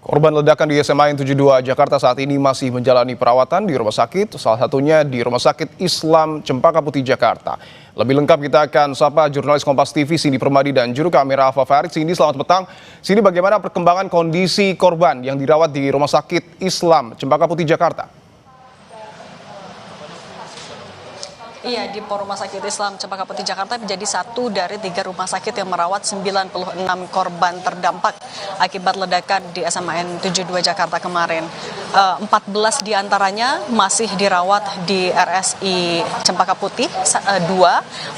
Korban ledakan di SMA N 72 Jakarta saat ini masih menjalani perawatan di rumah sakit, salah satunya di Rumah Sakit Islam Cempaka Putih, Jakarta. Lebih lengkap kita akan sapa jurnalis Kompas TV Cindy Permadi dan juru kamera Alfa Farid. Cindy, selamat petang. Cindy, bagaimana perkembangan kondisi korban yang dirawat di Rumah Sakit Islam Cempaka Putih, Jakarta? Iya, di Rumah Sakit Islam Cempaka Putih Jakarta menjadi satu dari 3 rumah sakit yang merawat 96 korban terdampak akibat ledakan di SMA N 72 Jakarta kemarin. 14 diantaranya masih dirawat di RSI Cempaka Putih, 2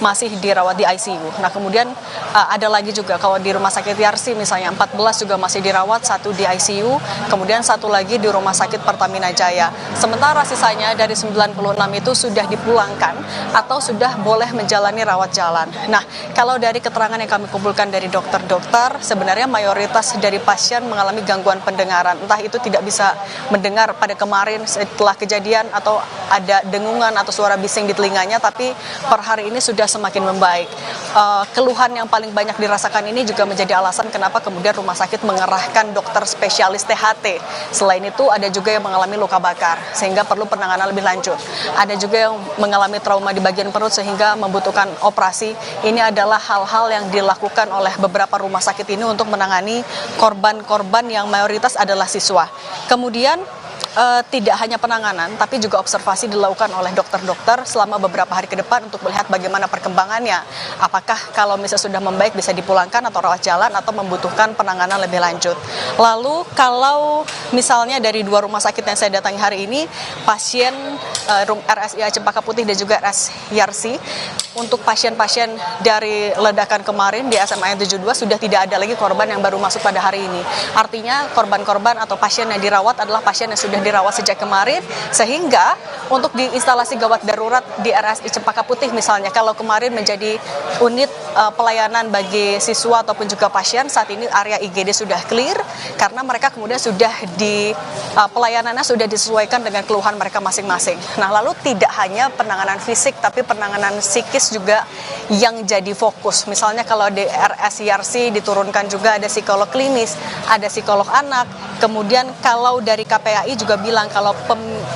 masih dirawat di ICU. Nah, kemudian ada lagi juga kalau di Rumah Sakit Yarsi misalnya 14 juga masih dirawat, 1 di ICU, kemudian 1 lagi di Rumah Sakit Pertamina Jaya. Sementara sisanya dari 96 itu sudah dipulangkan atau sudah boleh menjalani rawat jalan. Nah, kalau dari keterangan yang kami kumpulkan dari dokter-dokter, sebenarnya mayoritas dari pasien mengalami gangguan pendengaran. Entah itu tidak bisa mendengar pada kemarin setelah kejadian atau ada dengungan atau suara bising di telinganya, tapi per hari ini sudah semakin membaik. Keluhan yang paling banyak dirasakan ini juga menjadi alasan kenapa kemudian rumah sakit mengerahkan dokter spesialis THT. Selain itu ada juga yang mengalami luka bakar sehingga perlu penanganan lebih lanjut. Ada juga yang mengalami trauma di bagian perut sehingga membutuhkan operasi. Ini adalah hal-hal yang dilakukan oleh beberapa rumah sakit ini untuk menangani korban-korban yang mayoritas adalah siswa. Kemudian tidak hanya penanganan, tapi juga observasi dilakukan oleh dokter-dokter selama beberapa hari ke depan untuk melihat bagaimana perkembangannya. Apakah kalau misalnya sudah membaik bisa dipulangkan atau rawat jalan atau membutuhkan penanganan lebih lanjut. Lalu kalau misalnya dari 2 rumah sakit yang saya datangi hari ini, pasien RSI Cempaka Putih dan juga RS Yarsi, untuk pasien-pasien dari ledakan kemarin di SMA N 72 sudah tidak ada lagi korban yang baru masuk pada hari ini. Artinya korban-korban atau pasien yang dirawat adalah pasien yang sudah dirawat sejak kemarin, sehingga untuk di instalasi gawat darurat di RSI Cempaka Putih misalnya, kalau kemarin menjadi unit pelayanan bagi siswa ataupun juga pasien, saat ini area IGD sudah clear karena mereka kemudian sudah pelayanannya sudah disesuaikan dengan keluhan mereka masing-masing. Nah, lalu tidak hanya penanganan fisik tapi penanganan psikis juga yang jadi fokus. Misalnya kalau di RSIRC diturunkan juga ada psikolog klinis, ada psikolog anak. Kemudian kalau dari KPAI juga bilang kalau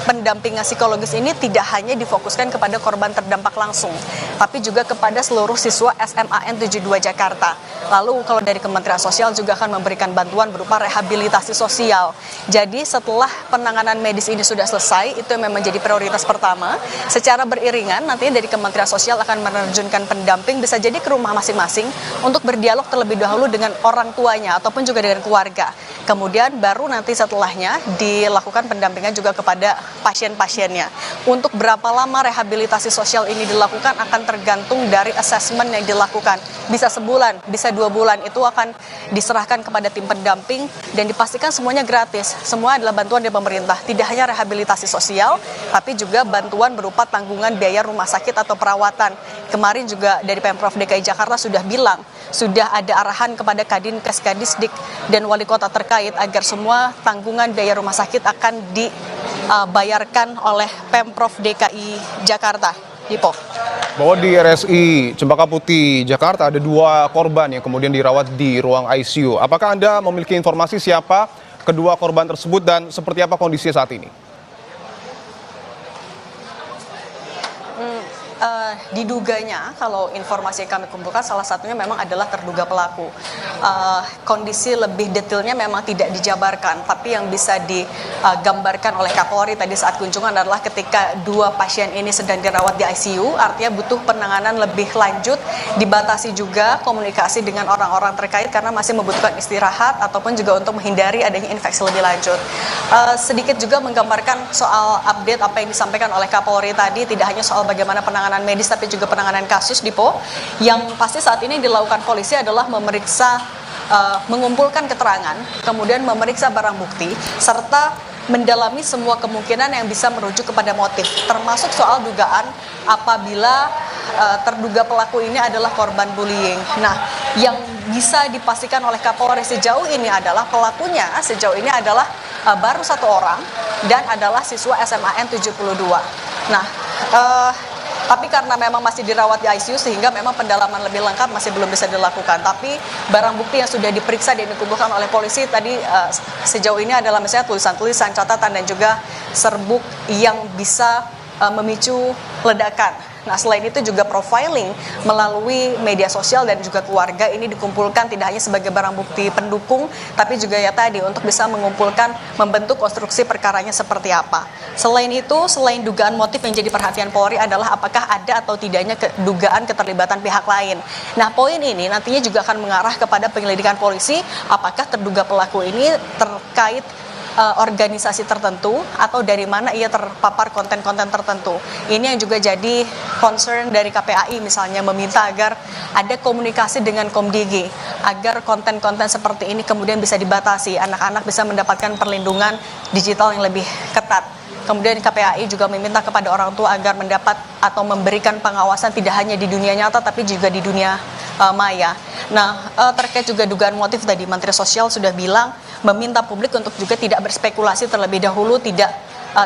pendampingan psikologis ini tidak hanya difokuskan kepada korban terdampak langsung, tapi juga kepada seluruh siswa SMA N 72 Jakarta. Lalu kalau dari Kementerian Sosial juga akan memberikan bantuan berupa rehabilitasi sosial. Jadi setelah penanganan medis ini sudah selesai, itu yang menjadi prioritas pertama. Secara beriringan nantinya dari Kementerian Sosial akan menerjunkan pendamping, bisa jadi ke rumah masing-masing untuk berdialog terlebih dahulu dengan orang tuanya ataupun juga dengan keluarga. Kemudian baru nanti setelahnya dilakukan pendampingan juga kepada pasien-pasiennya. Untuk berapa lama rehabilitasi sosial ini dilakukan akan tergantung dari asesmen yang dilakukan. Bisa sebulan, bisa 2 bulan, itu akan diserahkan kepada tim pendamping dan dipastikan semuanya gratis. Semua adalah bantuan dari pemerintah, tidak hanya rehabilitasi sosial, tapi juga bantuan berupa tanggungan biaya rumah sakit atau perawatan. Kemarin juga dari Pemprov DKI Jakarta sudah bilang, sudah ada arahan kepada Kadinkes, Kadisdik, dan wali kota terkait agar semua tanggungan biaya rumah sakit akan dibayarkan oleh Pemprov DKI Jakarta. Dipo. Bahwa di RSI Cempaka Putih, Jakarta ada 2 korban yang kemudian dirawat di ruang ICU. Apakah Anda memiliki informasi siapa kedua korban tersebut dan seperti apa kondisinya saat ini? Diduganya, kalau informasi yang kami kumpulkan, salah satunya memang adalah terduga pelaku. Kondisi lebih detailnya memang tidak dijabarkan, tapi yang bisa digambarkan oleh Kapolri tadi saat kunjungan adalah ketika 2 pasien ini sedang dirawat di ICU, artinya butuh penanganan lebih lanjut, dibatasi juga komunikasi dengan orang-orang terkait karena masih membutuhkan istirahat ataupun juga untuk menghindari adanya infeksi lebih lanjut. Sedikit juga menggambarkan soal update apa yang disampaikan oleh Kapolri tadi, tidak hanya soal bagaimana penanganan medis tapi juga penanganan kasus, Dipo. Yang pasti saat ini dilakukan polisi adalah memeriksa, mengumpulkan keterangan, kemudian memeriksa barang bukti, serta mendalami semua kemungkinan yang bisa merujuk kepada motif, termasuk soal dugaan apabila terduga pelaku ini adalah korban bullying. Nah, yang bisa dipastikan oleh Kapolri sejauh ini adalah pelakunya sejauh ini adalah baru 1 orang dan adalah siswa SMA N 72. Nah, Tapi karena memang masih dirawat di ICU sehingga memang pendalaman lebih lengkap masih belum bisa dilakukan. Tapi barang bukti yang sudah diperiksa dan dikumpulkan oleh polisi tadi sejauh ini adalah misalnya tulisan-tulisan, catatan dan juga serbuk yang bisa memicu ledakan. Nah, selain itu juga profiling melalui media sosial dan juga keluarga ini dikumpulkan tidak hanya sebagai barang bukti pendukung, tapi juga ya tadi untuk bisa mengumpulkan, membentuk konstruksi perkaranya seperti apa. Selain itu, selain dugaan motif yang jadi perhatian Polri adalah apakah ada atau tidaknya dugaan keterlibatan pihak lain. Nah, poin ini nantinya juga akan mengarah kepada penyelidikan polisi, apakah terduga pelaku ini terkait organisasi tertentu atau dari mana ia terpapar konten-konten tertentu. Ini yang juga jadi concern dari KPAI misalnya meminta agar ada komunikasi dengan Komdigi agar konten-konten seperti ini kemudian bisa dibatasi, anak-anak bisa mendapatkan perlindungan digital yang lebih ketat. Kemudian KPAI juga meminta kepada orang tua agar mendapat atau memberikan pengawasan tidak hanya di dunia nyata tapi juga di dunia maya. Nah, terkait juga dugaan motif tadi Menteri Sosial sudah bilang meminta publik untuk juga tidak berspekulasi terlebih dahulu, tidak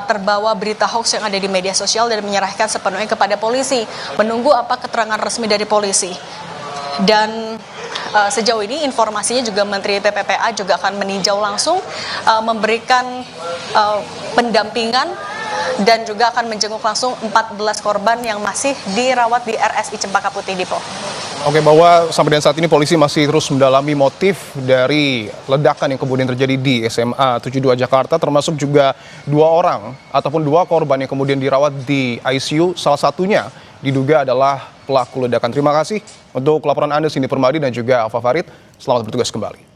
terbawa berita hoax yang ada di media sosial dan menyerahkan sepenuhnya kepada polisi, menunggu apa keterangan resmi dari polisi. Dan sejauh ini informasinya juga Menteri PPPA juga akan meninjau langsung, memberikan pendampingan dan juga akan menjenguk langsung 14 korban yang masih dirawat di RSI Cempaka Putih, Dipo. Oke, bahwa sampai dengan saat ini polisi masih terus mendalami motif dari ledakan yang kemudian terjadi di SMA 72 Jakarta, termasuk juga 2 orang ataupun 2 korban yang kemudian dirawat di ICU, salah satunya diduga adalah pelaku ledakan. Terima kasih untuk laporan Anda, Cindy Permadi dan juga Alfa Farid. Selamat bertugas kembali.